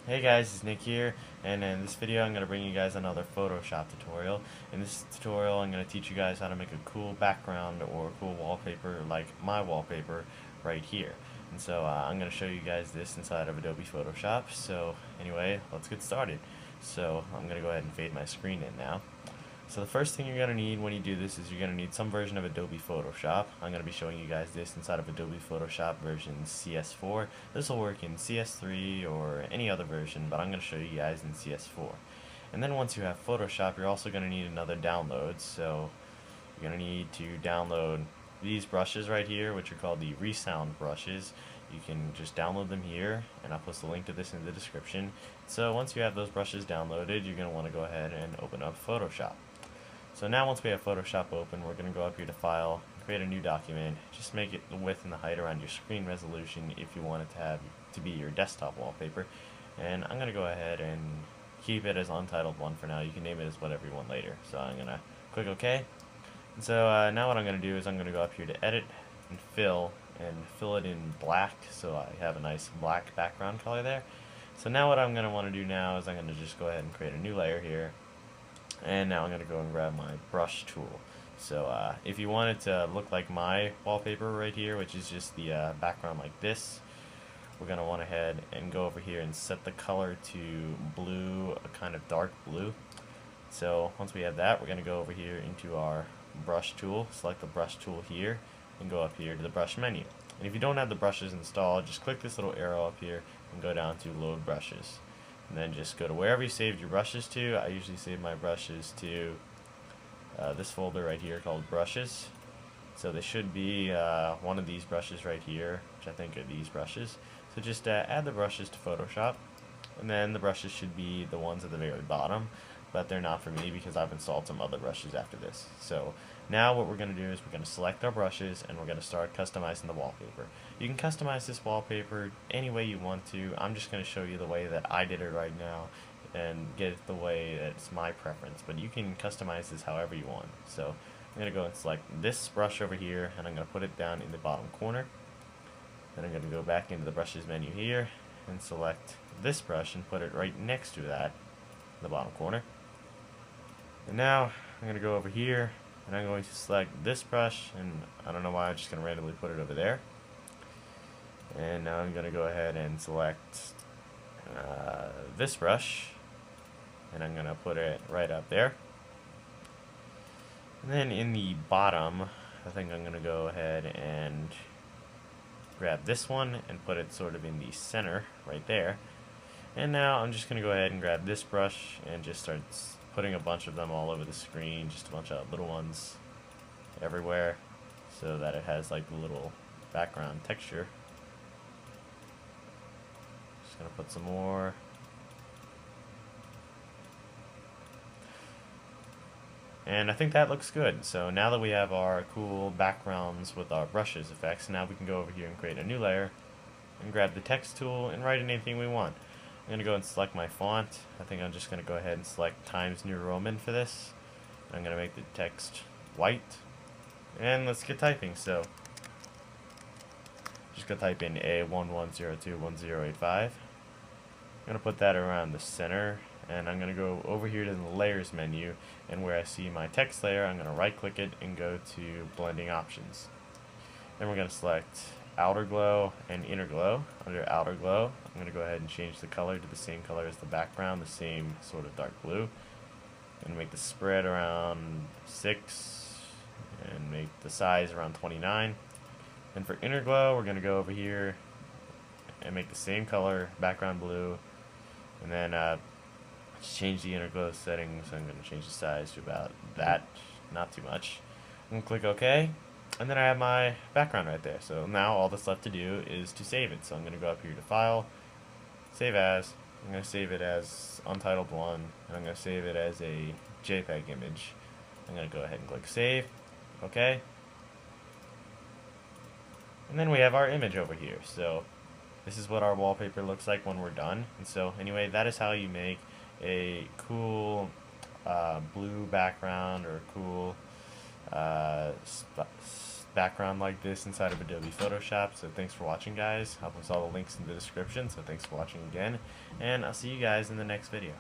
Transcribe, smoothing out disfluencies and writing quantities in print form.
Hey guys, it's Nick here, and in this video I'm going to bring you guys another Photoshop tutorial. In this tutorial I'm going to teach you guys how to make a cool background or a cool wallpaper like my wallpaper right here. And so I'm going to show you guys this inside of Adobe Photoshop. So anyway, let's get started. So I'm going to go ahead and fade my screen in now. So the first thing you're going to need when you do this is you're going to need some version of Adobe Photoshop. I'm going to be showing you guys this inside of Adobe Photoshop version CS4. This will work in CS3 or any other version, but I'm going to show you guys in CS4. And then once you have Photoshop, you're also going to need another download. So you're going to need to download these brushes right here, which are called the Resound brushes. You can just download them here, and I'll post a link to this in the description. So once you have those brushes downloaded, you're going to want to go ahead and open up Photoshop. So now once we have Photoshop open, we're going to go up here to File, create a new document. Just make it the width and the height around your screen resolution if you want it to be your desktop wallpaper. And I'm going to go ahead and keep it as Untitled 1 for now. You can name it as whatever you want later. So I'm going to click OK. And so now what I'm going to do is I'm going to go up here to Edit and fill it in black so I have a nice black background color there. So now what I'm going to want to do now is I'm going to just go ahead and create a new layer here. And now I'm going to go and grab my brush tool. So if you want it to look like my wallpaper right here, which is just the background like this, we're going to want to head and go over here and set the color to blue, a kind of dark blue. So once we have that, we're going to go over here into our brush tool, select the brush tool here, and go up here to the brush menu. And if you don't have the brushes installed, just click this little arrow up here and go down to load brushes. And then just go to wherever you saved your brushes to. I usually save my brushes to this folder right here called brushes. So they should be one of these brushes right here, which I think are these brushes. So just add the brushes to Photoshop, and then the brushes should be the ones at the very bottom, but they're not for me because I've installed some other brushes after this. So now what we're going to do is we're going to select our brushes and we're going to start customizing the wallpaper. You can customize this wallpaper any way you want to. I'm just going to show you the way that I did it right now and get it the way that's my preference, but you can customize this however you want. So I'm going to go and select this brush over here, and I'm going to put it down in the bottom corner. Then I'm going to go back into the brushes menu here and select this brush and put it right next to that in the bottom corner. And now I'm going to go over here and I'm going to select this brush, and I don't know why I'm just going to randomly put it over there. And now I'm going to go ahead and select this brush, and I'm going to put it right up there. And then in the bottom, I think I'm going to go ahead and grab this one and put it sort of in the center right there. And now I'm just going to go ahead and grab this brush and just start putting a bunch of them all over the screen, just a bunch of little ones everywhere, so that it has like the little background texture. Just going to put some more. And I think that looks good. So now that we have our cool backgrounds with our brushes effects, now we can go over here and create a new layer and grab the text tool and write in anything we want. I'm going to go and select my font. I think I'm just going to go ahead and select Times New Roman for this. I'm going to make the text white. And let's get typing. So just going to type in A11021085. I'm going to put that around the center. And I'm going to go over here to the Layers menu, and where I see my text layer, I'm going to right click it and go to Blending Options. Then we're going to select Outer Glow and Inner Glow. Under Outer Glow, I'm going to go ahead and change the color to the same color as the background, the same sort of dark blue. And make the spread around 6 and make the size around 29. And for Inner Glow, we're going to go over here and make the same color, background blue, and then just change the inner glow settings. I'm going to change the size to about that, not too much. I'm going to click OK, and then I have my background right there. So now all that's left to do is to save it. So I'm going to go up here to File, Save As. I'm going to save it as Untitled 1, and I'm going to save it as a JPEG image. I'm going to go ahead and click Save, OK. And then we have our image over here. So this is what our wallpaper looks like when we're done. And so anyway, that is how you make a cool blue background or a cool background like this inside of Adobe Photoshop. So thanks for watching, guys. I'll post all the links in the description, so thanks for watching again, and I'll see you guys in the next video.